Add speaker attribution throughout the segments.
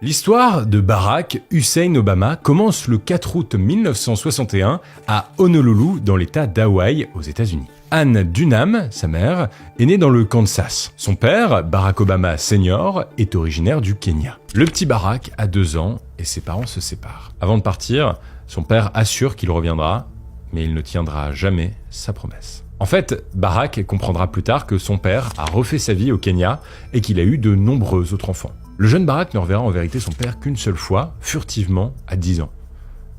Speaker 1: L'histoire de Barack Hussein Obama commence le 4 août 1961 à Honolulu, dans l'État d'Hawaï, aux États-Unis. Anne Dunham, sa mère, est née dans le Kansas. Son père, Barack Obama Senior, est originaire du Kenya. Le petit Barack a 2 ans et ses parents se séparent. Avant de partir, son père assure qu'il reviendra, mais il ne tiendra jamais sa promesse. En fait, Barack comprendra plus tard que son père a refait sa vie au Kenya et qu'il a eu de nombreux autres enfants. Le jeune Barack ne reverra en vérité son père qu'une seule fois, furtivement, à 10 ans.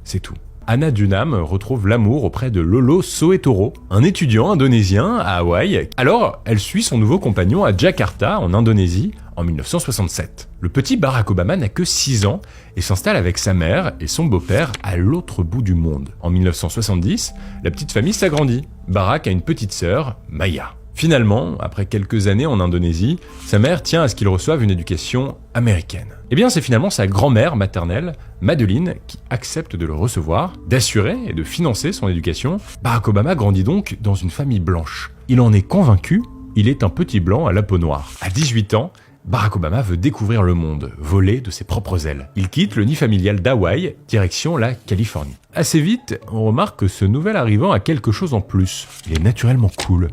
Speaker 1: C'est tout. Anna Dunham retrouve l'amour auprès de Lolo Soetoro, un étudiant indonésien à Hawaï. Alors, elle suit son nouveau compagnon à Jakarta, en Indonésie, en 1967. Le petit Barack Obama n'a que 6 ans et s'installe avec sa mère et son beau-père à l'autre bout du monde. En 1970, la petite famille s'agrandit. Barack a une petite sœur, Maya. Finalement, après quelques années en Indonésie, sa mère tient à ce qu'il reçoive une éducation américaine. Eh bien, c'est finalement sa grand-mère maternelle, Madeline, qui accepte de le recevoir, d'assurer et de financer son éducation. Barack Obama grandit donc dans une famille blanche. Il en est convaincu, il est un petit blanc à la peau noire. À 18 ans, Barack Obama veut découvrir le monde, voler de ses propres ailes. Il quitte le nid familial d'Hawaï, direction la Californie. Assez vite, on remarque que ce nouvel arrivant a quelque chose en plus. Il est naturellement cool.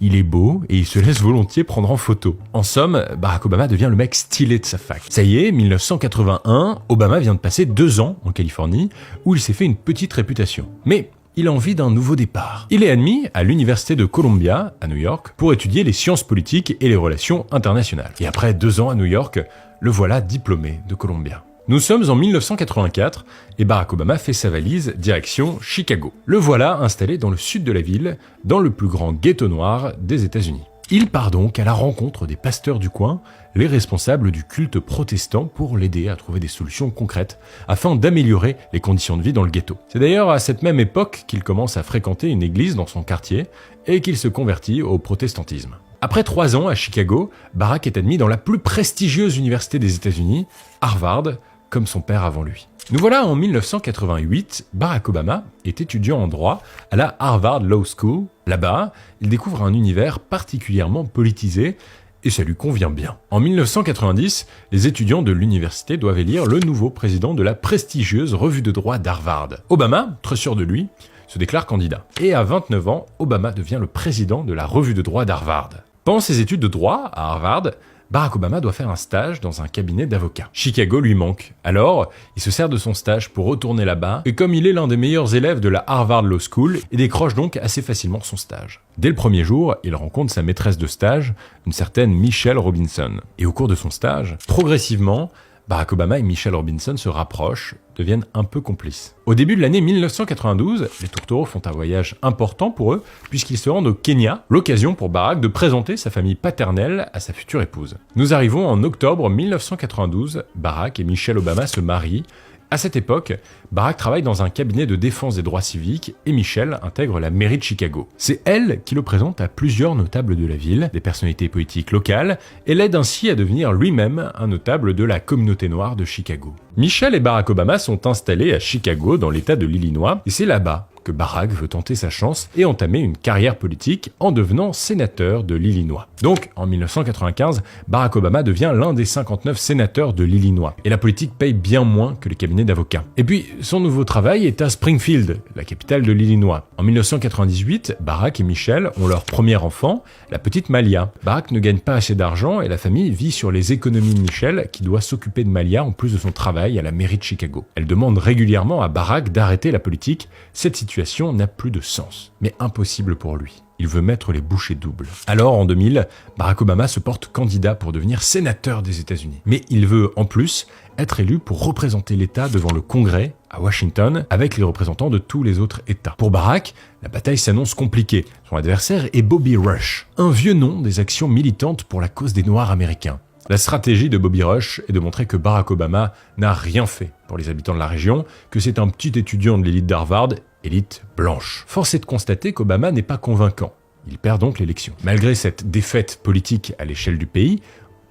Speaker 1: Il est beau et il se laisse volontiers prendre en photo. En somme, Barack Obama devient le mec stylé de sa fac. Ça y est, 1981, Obama vient de passer 2 ans en Californie où il s'est fait une petite réputation. Mais il a envie d'un nouveau départ. Il est admis à l'université de Columbia, à New York, pour étudier les sciences politiques et les relations internationales. Et après 2 ans à New York, le voilà diplômé de Columbia. Nous sommes en 1984 et Barack Obama fait sa valise direction Chicago. Le voilà installé dans le sud de la ville, dans le plus grand ghetto noir des États-Unis. Il part donc à la rencontre des pasteurs du coin, les responsables du culte protestant, pour l'aider à trouver des solutions concrètes afin d'améliorer les conditions de vie dans le ghetto. C'est d'ailleurs à cette même époque qu'il commence à fréquenter une église dans son quartier et qu'il se convertit au protestantisme. Après 3 ans à Chicago, Barack est admis dans la plus prestigieuse université des États-Unis, Harvard, comme son père avant lui. Nous voilà en 1988, Barack Obama est étudiant en droit à la Harvard Law School. Là-bas, il découvre un univers particulièrement politisé et ça lui convient bien. En 1990, les étudiants de l'université doivent élire le nouveau président de la prestigieuse revue de droit d'Harvard. Obama, très sûr de lui, se déclare candidat. Et à 29 ans, Obama devient le président de la revue de droit d'Harvard. Pendant ses études de droit à Harvard, Barack Obama doit faire un stage dans un cabinet d'avocats. Chicago lui manque. Alors, il se sert de son stage pour retourner là-bas, et comme il est l'un des meilleurs élèves de la Harvard Law School, il décroche donc assez facilement son stage. Dès le premier jour, il rencontre sa maîtresse de stage, une certaine Michelle Robinson. Et au cours de son stage, progressivement, Barack Obama et Michelle Robinson se rapprochent, deviennent un peu complices. Au début de l'année 1992, les tourtereaux font un voyage important pour eux, puisqu'ils se rendent au Kenya, l'occasion pour Barack de présenter sa famille paternelle à sa future épouse. Nous arrivons en octobre 1992, Barack et Michelle Obama se marient. À cette époque, Barack travaille dans un cabinet de défense des droits civiques et Michelle intègre la mairie de Chicago. C'est elle qui le présente à plusieurs notables de la ville, des personnalités politiques locales, et l'aide ainsi à devenir lui-même un notable de la communauté noire de Chicago. Michelle et Barack Obama sont installés à Chicago dans l'État de l'Illinois, et c'est là-bas que Barack veut tenter sa chance et entamer une carrière politique en devenant sénateur de l'Illinois. Donc, en 1995, Barack Obama devient l'un des 59 sénateurs de l'Illinois. Et la politique paye bien moins que les cabinets d'avocats. Et puis, son nouveau travail est à Springfield, la capitale de l'Illinois. En 1998, Barack et Michelle ont leur premier enfant, la petite Malia. Barack ne gagne pas assez d'argent et la famille vit sur les économies de Michelle, qui doit s'occuper de Malia en plus de son travail à la mairie de Chicago. Elle demande régulièrement à Barack d'arrêter la politique. Cette situation n'a plus de sens, mais impossible pour lui. Il veut mettre les bouchées doubles. Alors, en 2000, Barack Obama se porte candidat pour devenir sénateur des États-Unis. Mais il veut, en plus, être élu pour représenter l'État devant le Congrès, à Washington, avec les représentants de tous les autres États. Pour Barack, la bataille s'annonce compliquée. Son adversaire est Bobby Rush, un vieux nom des actions militantes pour la cause des Noirs américains. La stratégie de Bobby Rush est de montrer que Barack Obama n'a rien fait pour les habitants de la région, que c'est un petit étudiant de l'élite d'Harvard, élite blanche. Force est de constater qu'Obama n'est pas convaincant. Il perd donc l'élection. Malgré cette défaite politique à l'échelle du pays,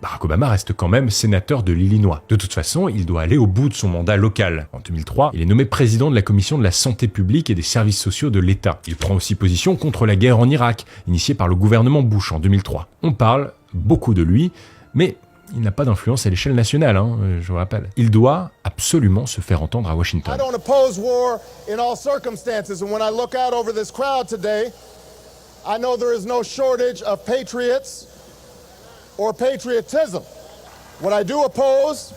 Speaker 1: Barack Obama reste quand même sénateur de l'Illinois. De toute façon, il doit aller au bout de son mandat local. En 2003, il est nommé président de la commission de la santé publique et des services sociaux de l'État. Il prend aussi position contre la guerre en Irak, initiée par le gouvernement Bush en 2003. On parle beaucoup de lui, mais il n'a pas d'influence à l'échelle nationale, je vous rappelle. Il doit absolument se faire entendre à Washington.
Speaker 2: I don't oppose war in all circumstances, and when I look out over this crowd today, I know there is no shortage of patriots or patriotism. What I do oppose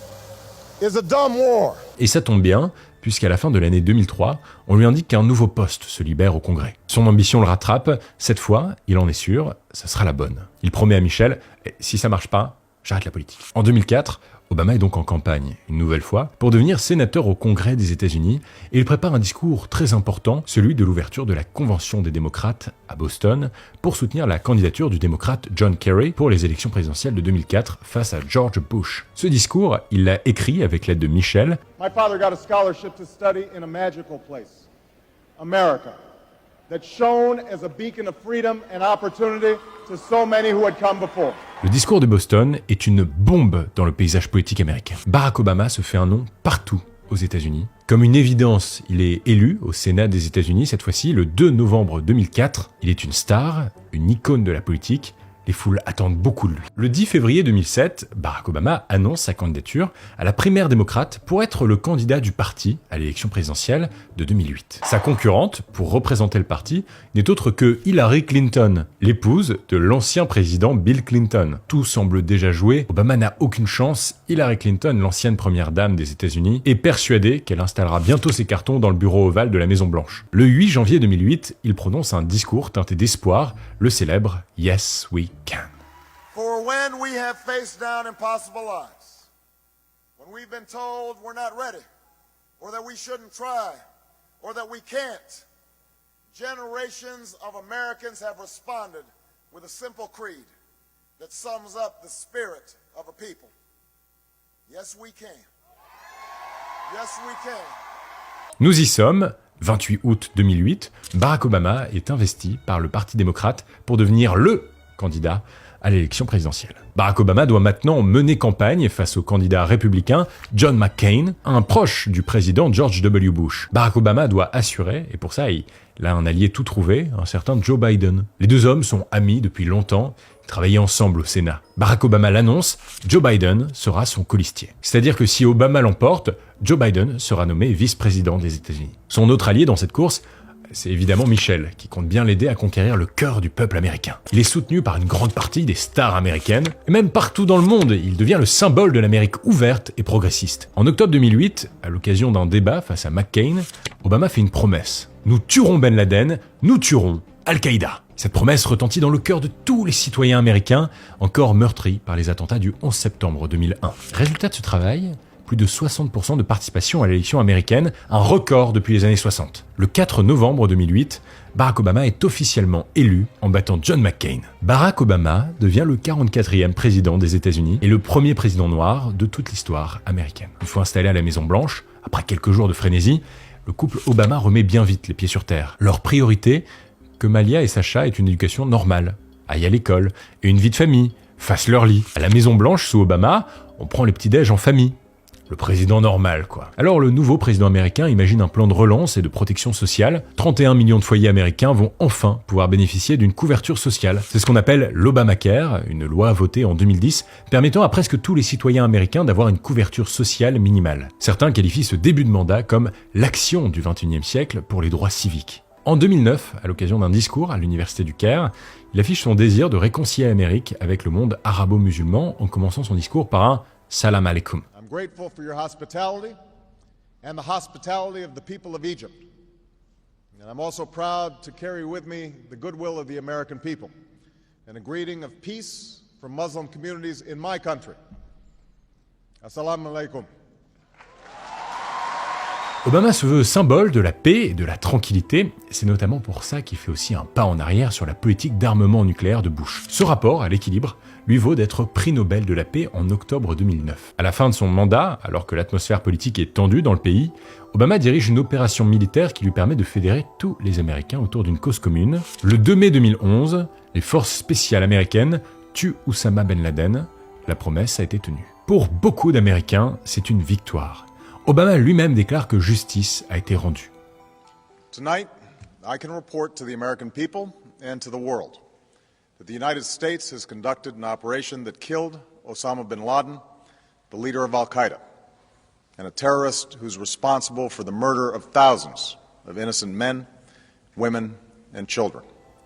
Speaker 2: is a dumb war.
Speaker 1: Et ça tombe bien, puisqu'à la fin de l'année 2003, on lui indique qu'un nouveau poste se libère au Congrès. Son ambition le rattrape, cette fois, il en est sûr, ça sera la bonne. Il promet à Michel, si ça marche pas, j'arrête la politique. En 2004, Obama est donc en campagne, une nouvelle fois, pour devenir sénateur au Congrès des États-Unis, et il prépare un discours très important, celui de l'ouverture de la Convention des démocrates à Boston, pour soutenir la candidature du démocrate John Kerry pour les élections présidentielles de 2004 face à George Bush. Ce discours, il l'a écrit avec l'aide de Michel.
Speaker 2: My father got a scholarship to study in a magical place, America, that shone as a beacon of freedom and opportunity to so many who had come before.
Speaker 1: Le discours de Boston est une bombe dans le paysage politique américain. Barack Obama se fait un nom partout aux États-Unis. Comme une évidence, il est élu au Sénat des États-Unis, cette fois-ci le 2 novembre 2004. Il est une star, une icône de la politique. Les foules attendent beaucoup de lui. Le 10 février 2007, Barack Obama annonce sa candidature à la primaire démocrate pour être le candidat du parti à l'élection présidentielle de 2008. Sa concurrente, pour représenter le parti, n'est autre que Hillary Clinton, l'épouse de l'ancien président Bill Clinton. Tout semble déjà joué, Obama n'a aucune chance. Hillary Clinton, l'ancienne première dame des États-Unis, est persuadée qu'elle installera bientôt ses cartons dans le bureau ovale de la Maison-Blanche. Le 8 janvier 2008, il prononce un discours teinté d'espoir, le célèbre « Yes, we can ».
Speaker 2: For when we have faced down impossible odds, when we've been told we're not ready, or that we shouldn't try, or that we can't, generations of Americans have responded with a simple creed that sums up the spirit of a people. Yes, we can. Yes, we can.
Speaker 1: Nous y sommes. 28 août 2008, Barack Obama est investi par le Parti démocrate pour devenir le candidat à l'élection présidentielle. Barack Obama doit maintenant mener campagne face au candidat républicain John McCain, un proche du président George W. Bush. Barack Obama doit assurer, et pour ça il a un allié tout trouvé, un certain Joe Biden. Les deux hommes sont amis depuis longtemps, ils travaillaient ensemble au Sénat. Barack Obama l'annonce, Joe Biden sera son colistier. C'est-à-dire que si Obama l'emporte, Joe Biden sera nommé vice-président des États-Unis. Son autre allié dans cette course, c'est évidemment Michel, qui compte bien l'aider à conquérir le cœur du peuple américain. Il est soutenu par une grande partie des stars américaines, et même partout dans le monde, il devient le symbole de l'Amérique ouverte et progressiste. En octobre 2008, à l'occasion d'un débat face à McCain, Obama fait une promesse. Nous tuerons Ben Laden, nous tuerons Al-Qaïda. Cette promesse retentit dans le cœur de tous les citoyens américains, encore meurtris par les attentats du 11 septembre 2001. Résultat de ce travail, plus de 60% de participation à l'élection américaine, un record depuis les années 60. Le 4 novembre 2008, Barack Obama est officiellement élu en battant John McCain. Barack Obama devient le 44e président des États-Unis et le premier président noir de toute l'histoire américaine. Une fois installé à la Maison-Blanche, après quelques jours de frénésie, le couple Obama remet bien vite les pieds sur terre. Leur priorité, que Malia et Sacha aient une éducation normale, aillent à l'école, et une vie de famille, fassent leur lit. À la Maison-Blanche, sous Obama, on prend les petits-déj en famille. Le président normal, quoi. Alors le nouveau président américain imagine un plan de relance et de protection sociale. 31 millions de foyers américains vont enfin pouvoir bénéficier d'une couverture sociale. C'est ce qu'on appelle l'Obamacare, une loi votée en 2010, permettant à presque tous les citoyens américains d'avoir une couverture sociale minimale. Certains qualifient ce début de mandat comme l'action du XXIe siècle pour les droits civiques. En 2009, à l'occasion d'un discours à l'université du Caire, il affiche son désir de réconcilier l'Amérique avec le monde arabo-musulman en commençant son discours par un « Salam alaikum ».
Speaker 2: I'm grateful for your hospitality and the hospitality of the people of Egypt. And I'm also proud to carry with me the goodwill of the American people and a greeting of peace from Muslim communities in my country. Assalamu alaikum.
Speaker 1: Obama se veut symbole de la paix et de la tranquillité, c'est notamment pour ça qu'il fait aussi un pas en arrière sur la politique d'armement nucléaire de Bush. Ce rapport à l'équilibre lui vaut d'être prix Nobel de la paix en octobre 2009. À la fin de son mandat, alors que l'atmosphère politique est tendue dans le pays, Obama dirige une opération militaire qui lui permet de fédérer tous les Américains autour d'une cause commune. Le 2 mai 2011, les forces spéciales américaines tuent Oussama Ben Laden. La promesse a été tenue. Pour beaucoup d'Américains, c'est une victoire. Obama lui-même déclare que justice a été rendue.
Speaker 2: Tonight, I can report to the American people and to the world that the United States has conducted an operation that killed Osama bin Laden, the leader of Al-Qaeda, and a terrorist who's responsible for the murder of thousands of innocent men, women, and children.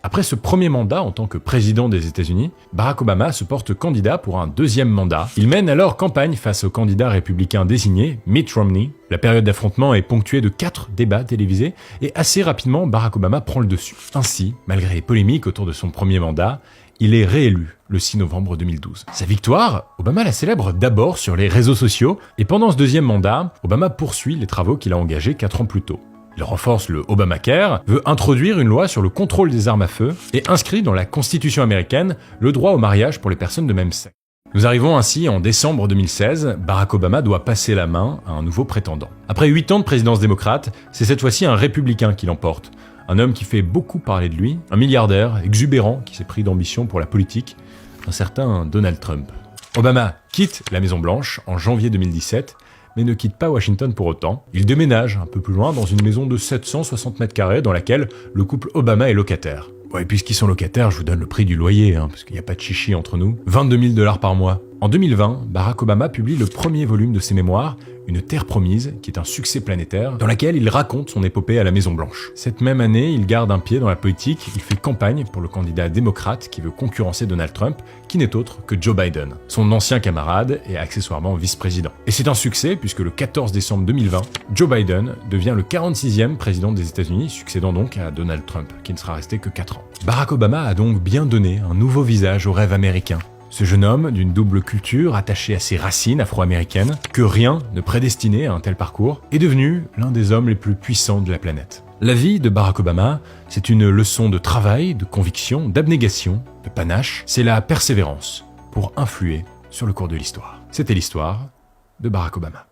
Speaker 1: Après ce premier mandat en tant que président des États-Unis, Barack Obama se porte candidat pour un deuxième mandat. Il mène alors campagne face au candidat républicain désigné, Mitt Romney. La période d'affrontement est ponctuée de 4 débats télévisés et assez rapidement, Barack Obama prend le dessus. Ainsi, malgré les polémiques autour de son premier mandat, il est réélu le 6 novembre 2012. Sa victoire, Obama la célèbre d'abord sur les réseaux sociaux et pendant ce deuxième mandat, Obama poursuit les travaux qu'il a engagés 4 ans plus tôt. Il renforce le Obamacare, veut introduire une loi sur le contrôle des armes à feu et inscrit dans la Constitution américaine le droit au mariage pour les personnes de même sexe. Nous arrivons ainsi en décembre 2016, Barack Obama doit passer la main à un nouveau prétendant. Après 8 ans de présidence démocrate, c'est cette fois-ci un républicain qui l'emporte. Un homme qui fait beaucoup parler de lui, un milliardaire exubérant qui s'est pris d'ambition pour la politique, un certain Donald Trump. Obama quitte la Maison-Blanche en janvier 2017, mais ne quitte pas Washington pour autant. Il déménage un peu plus loin dans une maison de 760 mètres carrés dans laquelle le couple Obama est locataire. Bon, et puisqu'ils sont locataires, je vous donne le prix du loyer, parce qu'il n'y a pas de chichi entre nous. 22 000 $ par mois. En 2020, Barack Obama publie le premier volume de ses mémoires, Une Terre promise, qui est un succès planétaire, dans laquelle il raconte son épopée à la Maison-Blanche. Cette même année, il garde un pied dans la politique, il fait campagne pour le candidat démocrate qui veut concurrencer Donald Trump, qui n'est autre que Joe Biden, son ancien camarade et accessoirement vice-président. Et c'est un succès puisque le 14 décembre 2020, Joe Biden devient le 46e président des États-Unis, succédant donc à Donald Trump, qui ne sera resté que 4 ans. Barack Obama a donc bien donné un nouveau visage au rêve américain. Ce jeune homme, d'une double culture, attaché à ses racines afro-américaines, que rien ne prédestinait à un tel parcours, est devenu l'un des hommes les plus puissants de la planète. La vie de Barack Obama, c'est une leçon de travail, de conviction, d'abnégation, de panache. C'est la persévérance pour influer sur le cours de l'histoire. C'était l'histoire de Barack Obama.